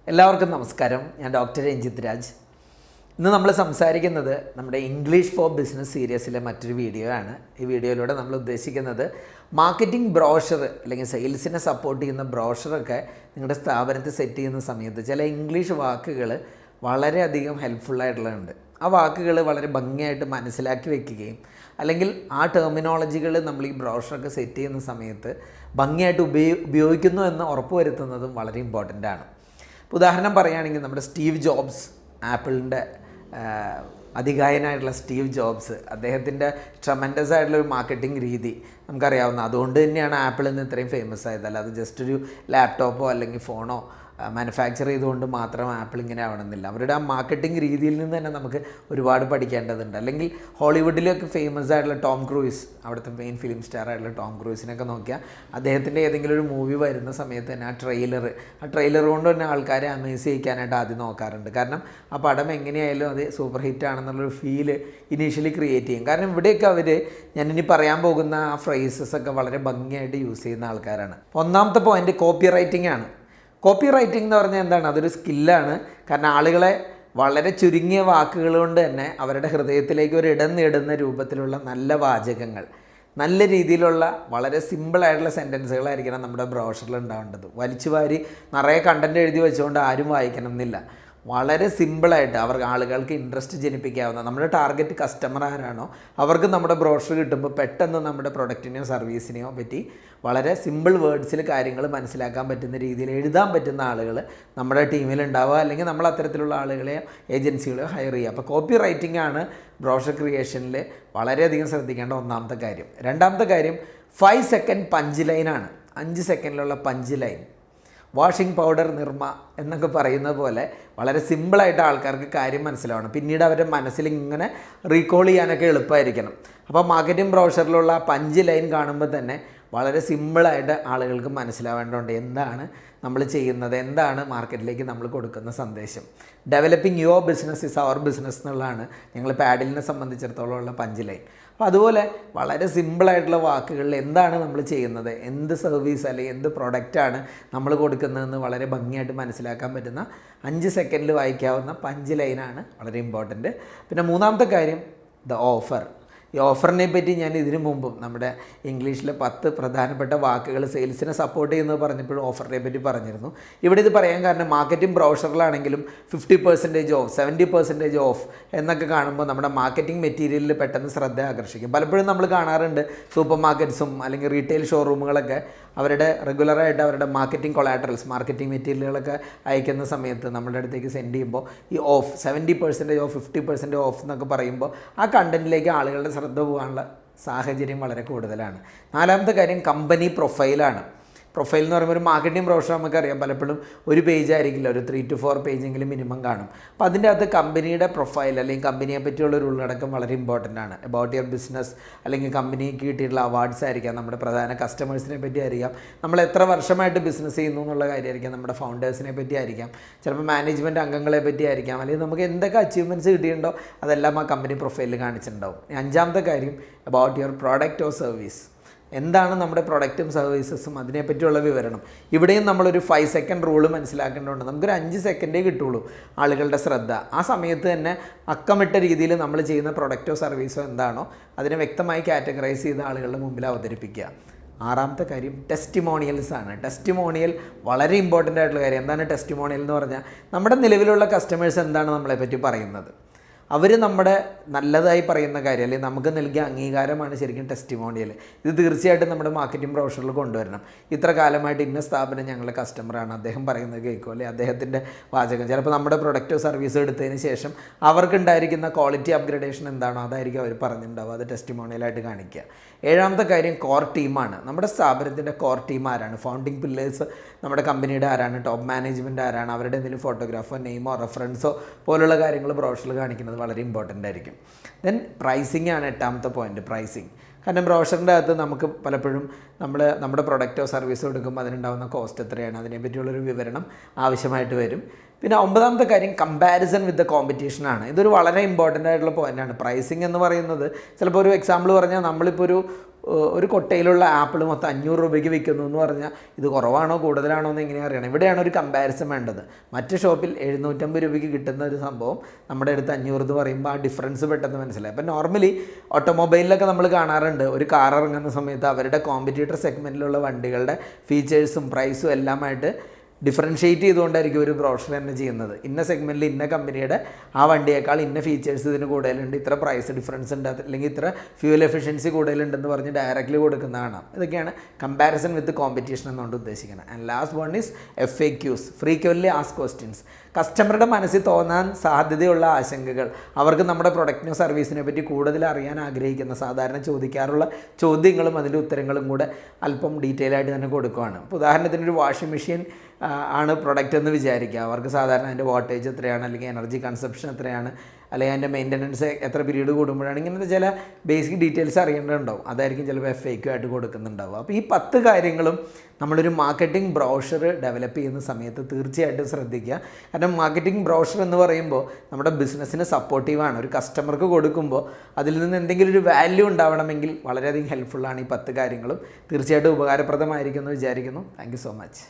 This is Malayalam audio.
എല്ലാവർക്കും നമസ്കാരം. ഞാൻ ഡോക്ടർ രഞ്ജിത്ത് രാജ്. ഇന്ന് നമ്മൾ സംസാരിക്കുന്നത് നമ്മുടെ ഇംഗ്ലീഷ് ഫോർ ബിസിനസ് സീരീസിലെ മറ്റൊരു വീഡിയോ ആണ്. ഈ വീഡിയോയിലൂടെ നമ്മൾ ഉദ്ദേശിക്കുന്നത് മാർക്കറ്റിംഗ് ബ്രോഷർ അല്ലെങ്കിൽ സെയിൽസിനെ സപ്പോർട്ട് ചെയ്യുന്ന ബ്രോഷറൊക്കെ നിങ്ങളുടെ സ്ഥാപനത്തിൽ സെറ്റ് ചെയ്യുന്ന സമയത്ത് ചില ഇംഗ്ലീഷ് വാക്കുകൾ വളരെയധികം ഹെൽപ്ഫുള്ളായിട്ടുള്ളതുണ്ട്. ആ വാക്കുകൾ വളരെ ഭംഗിയായിട്ട് മനസ്സിലാക്കി വെക്കുകയും അല്ലെങ്കിൽ ആ ടെർമിനോളജികൾ നമ്മൾ ഈ ബ്രോഷറൊക്കെ സെറ്റ് ചെയ്യുന്ന സമയത്ത് ഭംഗിയായിട്ട് ഉപയോഗിക്കുന്നു എന്ന് ഉറപ്പുവരുത്തുന്നതും വളരെ ഇമ്പോർട്ടൻ്റ് ആണ്. ഉദാഹരണം പറയുകയാണെങ്കിൽ നമ്മുടെ സ്റ്റീവ് ജോബ്സ്, ആപ്പിളിൻ്റെ അധികായനായിട്ടുള്ള സ്റ്റീവ് ജോബ്സ്, അദ്ദേഹത്തിൻ്റെ ട്രമൻഡസ് ആയിട്ടുള്ളൊരു മാർക്കറ്റിംഗ് രീതി നമുക്കറിയാവുന്ന. അതുകൊണ്ട് തന്നെയാണ് ആപ്പിളിൽ നിന്ന് ഇത്രയും ഫേമസ് ആയത്. അല്ലാതെ ജസ്റ്റ് ഒരു ലാപ്ടോപ്പോ അല്ലെങ്കിൽ ഫോണോ മാനുഫാക്ചർ ചെയ്തുകൊണ്ട് മാത്രം ആപ്പിൾ ഇങ്ങനെ ആവണമെന്നില്ല. അവരുടെ ആ മാർക്കറ്റിംഗ് രീതിയിൽ നിന്ന് തന്നെ നമുക്ക് ഒരുപാട് പഠിക്കേണ്ടതുണ്ട്. അല്ലെങ്കിൽ ഹോളിവുഡിലൊക്കെ ഫേമസ് ആയിട്ടുള്ള ടോം ക്രൂയിസ്, അവിടുത്തെ മെയിൻ ഫിലിം സ്റ്റാർ ആയിട്ടുള്ള ടോം ക്രൂയിസിനൊക്കെ നോക്കിയാൽ അദ്ദേഹത്തിൻ്റെ ഏതെങ്കിലും ഒരു മൂവി വരുന്ന സമയത്ത് തന്നെ ആ ട്രെയിലർ കൊണ്ട് തന്നെ ആൾക്കാരെ അമേസ് ചെയ്യിക്കാനായിട്ട് ആദ്യം നോക്കാറുണ്ട്. കാരണം ആ പടം എങ്ങനെയായാലും അത് സൂപ്പർ ഹിറ്റ് ആണെന്നുള്ളൊരു ഫീല് ഇനീഷ്യലി ക്രിയേറ്റ് ചെയ്യും. കാരണം ഇവിടെയൊക്കെ അവർ ഞാനിനി പറയാൻ പോകുന്ന ആ ഫ്രേസസ് ഒക്കെ വളരെ ഭംഗിയായിട്ട് യൂസ് ചെയ്യുന്ന ആൾക്കാരാണ്. ഒന്നാമത്തെ പോയിന്റ് കോപ്പി റൈറ്റിംഗ് ആണ്. കോപ്പി റൈറ്റിംഗ് എന്ന് പറഞ്ഞാൽ എന്താണ്? അതൊരു സ്കില്ലാണ്. കാരണം ആളുകളെ വളരെ ചുരുങ്ങിയ വാക്കുകൾ കൊണ്ട് തന്നെ അവരുടെ ഹൃദയത്തിലേക്ക് ഒരു ഇടം നേടുന്ന രൂപത്തിലുള്ള നല്ല വാചകങ്ങൾ, നല്ല രീതിയിലുള്ള വളരെ സിമ്പിളായിട്ടുള്ള സെൻറ്റൻസുകളായിരിക്കണം നമ്മുടെ ബ്രോഷറിൽ ഉണ്ടാവേണ്ടത്. വലിച്ചു വാരി നിറയെ കണ്ടൻറ്റ് എഴുതി വെച്ചുകൊണ്ട് ആരും വായിക്കണം എന്നില്ല. വളരെ സിമ്പിളായിട്ട് ആളുകൾക്ക് ഇൻട്രസ്റ്റ് ജനിപ്പിക്കാവുന്ന, നമ്മുടെ ടാർഗറ്റ് കസ്റ്റമർ ആരാണോ അവർക്ക് നമ്മുടെ ബ്രോഷർ കിട്ടുമ്പോൾ പെട്ടെന്ന് നമ്മുടെ പ്രൊഡക്റ്റിനെയോ സർവീസിനെയോ പറ്റി വളരെ സിമ്പിൾ വേർഡ്സിൽ കാര്യങ്ങൾ മനസ്സിലാക്കാൻ പറ്റുന്ന രീതിയിൽ എഴുതാൻ പറ്റുന്ന ആളുകൾ നമ്മുടെ ടീമിൽ ഉണ്ടാവുക. അല്ലെങ്കിൽ നമ്മൾ അത്തരത്തിലുള്ള ആളുകളെയോ ഏജൻസികളെയോ ഹയർ ചെയ്യുക. അപ്പോൾ കോപ്പി റൈറ്റിംഗ് ആണ് ബ്രോഷർ ക്രിയേഷനിൽ വളരെയധികം ശ്രദ്ധിക്കേണ്ട ഒന്നാമത്തെ കാര്യം. രണ്ടാമത്തെ കാര്യം 5 സെക്കൻഡ് പഞ്ച് ലൈനാണ്. 5 സെക്കൻഡിലുള്ള പഞ്ച് ലൈൻ. വാഷിംഗ് പൗഡർ നിർമ്മ എന്നൊക്കെ പറയുന്നത് പോലെ വളരെ സിമ്പിളായിട്ട് ആൾക്കാർക്ക് കാര്യം മനസ്സിലാവണം. പിന്നീട് അവരുടെ മനസ്സിൽ ഇങ്ങനെ റീകോൾ ചെയ്യാനൊക്കെ എളുപ്പമായിരിക്കണം. അപ്പോൾ മാർക്കറ്റിംഗ് ബ്രോഷറിലുള്ള പഞ്ച് ലൈൻ കാണുമ്പോൾ തന്നെ വളരെ സിമ്പിളായിട്ട് ആളുകൾക്ക് മനസ്സിലാവേണ്ടതുണ്ട് എന്താണ് നമ്മൾ ചെയ്യുന്നത്, എന്താണ് മാർക്കറ്റിലേക്ക് നമ്മൾ കൊടുക്കുന്ന സന്ദേശം. Developing your business is our business എന്നുള്ളതാണ് ഞങ്ങൾ പാഡിലിനെ സംബന്ധിച്ചിടത്തോളം ഉള്ള പഞ്ച് ലൈൻ. അപ്പോൾ അതുപോലെ വളരെ സിമ്പിളായിട്ടുള്ള വാക്കുകളിൽ എന്താണ് നമ്മൾ ചെയ്യുന്നത്, എന്ത് സർവീസ് അല്ലെങ്കിൽ എന്ത് പ്രൊഡക്റ്റാണ് നമ്മൾ കൊടുക്കുന്നതെന്ന് വളരെ ഭംഗിയായിട്ട് മനസ്സിലാക്കാൻ പറ്റുന്ന 5 സെക്കൻഡിൽ വായിക്കാവുന്ന പഞ്ച് ലൈനാണ് വളരെ ഇമ്പോർട്ടൻറ്റ്. പിന്നെ മൂന്നാമത്തെ കാര്യം ദ ഓഫർ. ഈ ഓഫറിനെ പറ്റി ഞാൻ ഇതിനു മുമ്പും നമ്മുടെ ഇംഗ്ലീഷിലെ 10 പ്രധാനപ്പെട്ട വാക്കുകൾ സെയിൽസിനെ സപ്പോർട്ട് ചെയ്യുന്നത് പറഞ്ഞപ്പോഴും ഓഫറിനെ പറ്റി പറഞ്ഞിരുന്നു. ഇവിടെ ഇത് പറയാൻ കാരണം മാർക്കറ്റിംഗ് ബ്രോഷറിലാണെങ്കിലും 50% ഓഫ്, 70% ഓഫ് എന്നൊക്കെ കാണുമ്പോൾ നമ്മുടെ മാർക്കറ്റിംഗ് മെറ്റീരിയലിൽ പെട്ടെന്ന് ശ്രദ്ധ ആകർഷിക്കും. പലപ്പോഴും നമ്മൾ കാണാറുണ്ട് സൂപ്പർ മാർക്കറ്റ്സും അല്ലെങ്കിൽ റീറ്റെയിൽ ഷോറൂമുകളൊക്കെ അവരുടെ റെഗുലറായിട്ട് അവരുടെ മാർക്കറ്റിംഗ് കൊളാറ്ററൽസ്, മാർക്കറ്റിംഗ് മെറ്റീരിയലുകളൊക്കെ അയക്കുന്ന സമയത്ത് നമ്മുടെ അടുത്തേക്ക് സെൻഡ് ചെയ്യുമ്പോൾ ഈ ഓഫ് 70% ഓഫ്, 50% ഓഫ് എന്നൊക്കെ പറയുമ്പോൾ ആ കണ്ടൻറ്റിലേക്ക് ആളുകളുടെ ശ്രദ്ധ പോകാനുള്ള സാഹചര്യം വളരെ കൂടുതലാണ്. നാലാമത്തെ കാര്യം കമ്പനി പ്രൊഫൈലാണ്. പ്രൊഫൈൽ എന്ന് പറയുമ്പോൾ ഒരു മാർക്കറ്റിംഗ് ബ്രോഷർ നമുക്കറിയാം പലപ്പോഴും ഒരു പേജ് ആയിരിക്കില്ല, ഒരു 3 to 4 പേജെങ്കിലും മിനിമം കാണും. അപ്പോൾ അതിൻ്റെ അകത്ത് കമ്പനിയുടെ പ്രൊഫൈൽ അല്ലെങ്കിൽ കമ്പനിയെ പറ്റിയുള്ള ഒരു ഉള്ളടക്കം വളരെ ഇമ്പോർട്ടൻ്റ് ആണ്. അബൌട്ട് യുവർ ബിസിനസ് അല്ലെങ്കിൽ കമ്പനിക്ക് കിട്ടിയിട്ടുള്ള അവാർഡ്സ് ആയിരിക്കാം, നമ്മുടെ പ്രധാന കസ്റ്റമേഴ്സിനെ പറ്റി അറിയാം, നമ്മൾ എത്ര വർഷമായിട്ട് ബിസിനസ് ചെയ്യുന്നു എന്നുള്ള കാര്യമായിരിക്കാം, നമ്മുടെ ഫൗണ്ടേഴ്സിനെ പറ്റി ആയിരിക്കാം, ചിലപ്പോൾ മാനേജ്മെൻറ്റ് അംഗങ്ങളെ പറ്റി ആയിരിക്കാം, അല്ലെങ്കിൽ നമുക്ക് എന്തൊക്കെ അച്ചീവ്മെൻറ്റ്സ് കിട്ടിയിട്ടുണ്ടോ അതെല്ലാം ആ കമ്പനി പ്രൊഫൈലിൽ കാണിച്ചിട്ടുണ്ടാവും. അഞ്ചാമത്തെ കാര്യം about your product or service. എന്താണ് നമ്മുടെ പ്രൊഡക്റ്റും സർവീസസും അതിനെപ്പറ്റിയുള്ള വിവരണം. ഇവിടെയും നമ്മളൊരു 5 സെക്കൻഡ് റൂള് മനസ്സിലാക്കേണ്ടതുണ്ട്. നമുക്കൊരു 5 സെക്കൻഡേ കിട്ടുള്ളൂ ആളുകളുടെ ശ്രദ്ധ. ആ സമയത്ത് തന്നെ അക്കമിട്ട രീതിയിൽ നമ്മൾ ചെയ്യുന്ന പ്രൊഡക്റ്റോ സർവീസോ എന്താണോ അതിനെ വ്യക്തമായി കാറ്റഗറൈസ് ചെയ്ത് ആളുകളുടെ മുമ്പിൽ അവതരിപ്പിക്കുക. ആറാമത്തെ കാര്യം ടെസ്റ്റിമോണിയൽസ് ആണ്. ടെസ്റ്റിമോണിയൽ വളരെ ഇമ്പോർട്ടൻ്റ് ആയിട്ടുള്ള കാര്യം. എന്താണ് ടെസ്റ്റിമോണിയൽ എന്ന് പറഞ്ഞാൽ നമ്മുടെ നിലവിലുള്ള കസ്റ്റമേഴ്സ് എന്താണ് നമ്മളെപ്പറ്റി പറയുന്നത്, അവർ നമ്മുടെ നല്ലതായി പറയുന്ന കാര്യം അല്ലെങ്കിൽ നമുക്ക് നൽകിയ അംഗീകാരമാണ് ശരിക്കും ടെസ്റ്റിമോണിയൽ. ഇത് തീർച്ചയായിട്ടും നമ്മുടെ മാർക്കറ്റിംഗ് ബ്രോഷറിൽ കൊണ്ടുവരണം. ഇത്ര കാലമായിട്ട് ഇന്ന സ്ഥാപനം ഞങ്ങളുടെ കസ്റ്റമറാണ്, അദ്ദേഹം പറയുന്നത് കേൾക്കും, അല്ലെങ്കിൽ അദ്ദേഹത്തിൻ്റെ വാചകം ചിലപ്പോൾ നമ്മുടെ പ്രൊഡക്റ്റോ സർവീസോ എടുത്തതിന് ശേഷം അവർക്കുണ്ടായിരിക്കുന്ന ക്വാളിറ്റി അപ്ഗ്രഡേഷൻ എന്താണോ അതായിരിക്കും അവർ പറഞ്ഞിട്ടുണ്ടാവുക. അത് ടെസ്റ്റിമോണിയലായിട്ട് കാണിക്കുക. ഏഴാമത്തെ കാര്യം കോർ ടീമാണ്. നമ്മുടെ സ്ഥാപനത്തിൻ്റെ കോർ ടീം ആരാണ്, ഫൗണ്ടിങ് പില്ലേഴ്സ് നമ്മുടെ കമ്പനിയുടെ ആരാണ്, ടോപ്പ് മാനേജ്മെൻറ്റ് ആരാണ്, അവരുടെ എന്തെങ്കിലും ഫോട്ടോഗ്രാഫോ നെയിമോ റെഫറൻസോ പോലുള്ള കാര്യങ്ങൾ ബ്രോഷറിൽ കാണിക്കുന്നത് വളരെ ഇമ്പോർട്ടൻ്റ് ആയിരിക്കും. ദെൻ പ്രൈസിംഗ് ആണ് എട്ടാമത്തെ പോയിന്റ്. പ്രൈസിങ്. കാരണം ബ്രോഷറിൻ്റെ അകത്ത് നമുക്ക് പലപ്പോഴും നമ്മുടെ പ്രൊഡക്റ്റോ സർവീസോ എടുക്കുമ്പോൾ അതിനുണ്ടാകുന്ന കോസ്റ്റ് എത്രയാണ് അതിനെപ്പറ്റിയുള്ളൊരു വിവരണം ആവശ്യമായിട്ട് വരും. പിന്നെ ഒമ്പതാമത്തെ കാര്യം കമ്പാരിസൺ വിത്ത് ദ കോമ്പറ്റീഷനാണ്. ഇതൊരു വളരെ ഇമ്പോർട്ടൻ്റ് ആയിട്ടുള്ള പോയിൻ്റാണ്. പ്രൈസിങ് എന്ന് പറയുന്നത് ചിലപ്പോൾ ഒരു എക്സാമ്പിൾ പറഞ്ഞാൽ നമ്മളിപ്പോൾ ഒരു കൊട്ടയിലുള്ള ആപ്പിൾ മൊത്തം 500 രൂപയ്ക്ക് വിൽക്കുന്നു എന്ന് പറഞ്ഞാൽ ഇത് കുറവാണോ കൂടുതലാണോ എന്ന് എങ്ങനെയാണ് അറിയണം. ഇവിടെയാണ് ഒരു കമ്പാരിസൺ വേണ്ടത്. മറ്റ് ഷോപ്പിൽ 750 രൂപയ്ക്ക് കിട്ടുന്ന ഒരു സംഭവം നമ്മുടെ അടുത്ത് 500 എന്ന് പറയുമ്പോൾ ആ ഡിഫറൻസ് പെട്ടെന്ന് മനസ്സിലായി. അപ്പോൾ നോർമലി ഓട്ടോമൊബൈലിലൊക്കെ നമ്മൾ കാണാറുണ്ട്, ഒരു കാർ ഇറങ്ങുന്ന സമയത്ത് അവരുടെ കോമ്പറ്റീറ്റർ സെഗ്മെൻറ്റിലുള്ള വണ്ടികളുടെ ഫീച്ചേഴ്സും പ്രൈസും എല്ലാമായിട്ട് ഡിഫറൻഷ്യേറ്റ് ചെയ്തുകൊണ്ടായിരിക്കും ഒരു ബ്രോഷർ തന്നെ ചെയ്യുന്നത്. ഇന്ന സെഗ്മെൻറ്റിൽ ഇന്ന കമ്പനിയുടെ ആ വണ്ടിയേക്കാൾ ഇന്ന ഫീച്ചേഴ്സ് ഇതിന് കൂടുതലുണ്ട്, ഇത്ര പ്രൈസ് ഡിഫറൻസ് ഉണ്ട്, അല്ലെങ്കിൽ ഇത്ര ഫ്യൂൽ എഫിഷ്യൻസി കൂടുതലുണ്ടെന്ന് പറഞ്ഞ് ഡയറക്റ്റ്ലി കൊടുക്കുന്നതാണ്. ഇതൊക്കെയാണ് കമ്പാരിസൺ വിത്ത് കോമ്പറ്റീഷൻ എന്നുകൊണ്ട് ഉദ്ദേശിക്കുന്നത്. And last one is FAQs, frequently ask questions. കസ്റ്റമറുടെ മനസ്സിൽ തോന്നാൻ സാധ്യതയുള്ള ആശങ്കകൾ, അവർക്ക് നമ്മുടെ പ്രൊഡക്റ്റിനോ സർവീസിനെ പറ്റി കൂടുതൽ അറിയാൻ ആഗ്രഹിക്കുന്ന സാധാരണ ചോദിക്കാറുള്ള ചോദ്യങ്ങളും അതിൻ്റെ ഉത്തരങ്ങളും കൂടെ അല്പം ഡീറ്റെയിൽ ആയിട്ട് തന്നെ കൊടുക്കുകയാണ്. ഇപ്പോൾ ഉദാഹരണത്തിന് ഒരു വാഷിംഗ് മെഷീൻ ആണ് പ്രൊഡക്റ്റ് എന്ന് വിചാരിക്കുക. അവർക്ക് സാധാരണ അതിൻ്റെ വാട്ടേജ് എത്രയാണ്, അല്ലെങ്കിൽ എനർജി കൺസപ്ഷൻ എത്രയാണ്, അല്ലെങ്കിൽ അതിൻ്റെ മെയിൻ്റനൻസ് എത്ര പീരീഡ് കൂടുമ്പോഴാണ്, ഇങ്ങനത്തെ ചില ബേസിക് ഡീറ്റെയിൽസ് അറിയേണ്ടതുണ്ടാവും. അതായിരിക്കും ചിലപ്പോൾ FAQ ആയിട്ട് കൊടുക്കുന്നുണ്ടാവും. അപ്പോൾ ഈ 10 കാര്യങ്ങളും നമ്മളൊരു മാർക്കറ്റിംഗ് ബ്രോഷർ ഡെവലപ്പ് ചെയ്യുന്ന സമയത്ത് തീർച്ചയായിട്ടും ശ്രദ്ധിക്കുക. കാരണം മാർക്കറ്റിംഗ് ബ്രോഷർ എന്ന് പറയുമ്പോൾ നമ്മുടെ ബിസിനസ്സിന് സപ്പോർട്ടീവാണ്. ഒരു കസ്റ്റമർക്ക് കൊടുക്കുമ്പോൾ അതിൽ നിന്ന് എന്തെങ്കിലും ഒരു വാല്യൂ ഉണ്ടാവണമെങ്കിൽ വളരെയധികം ഹെൽപ്ഫുള്ളാണ് ഈ 10 കാര്യങ്ങളും. തീർച്ചയായിട്ടും ഉപകാരപ്രദമായിരിക്കുമെന്ന് വിചാരിക്കുന്നു. Thank you so much.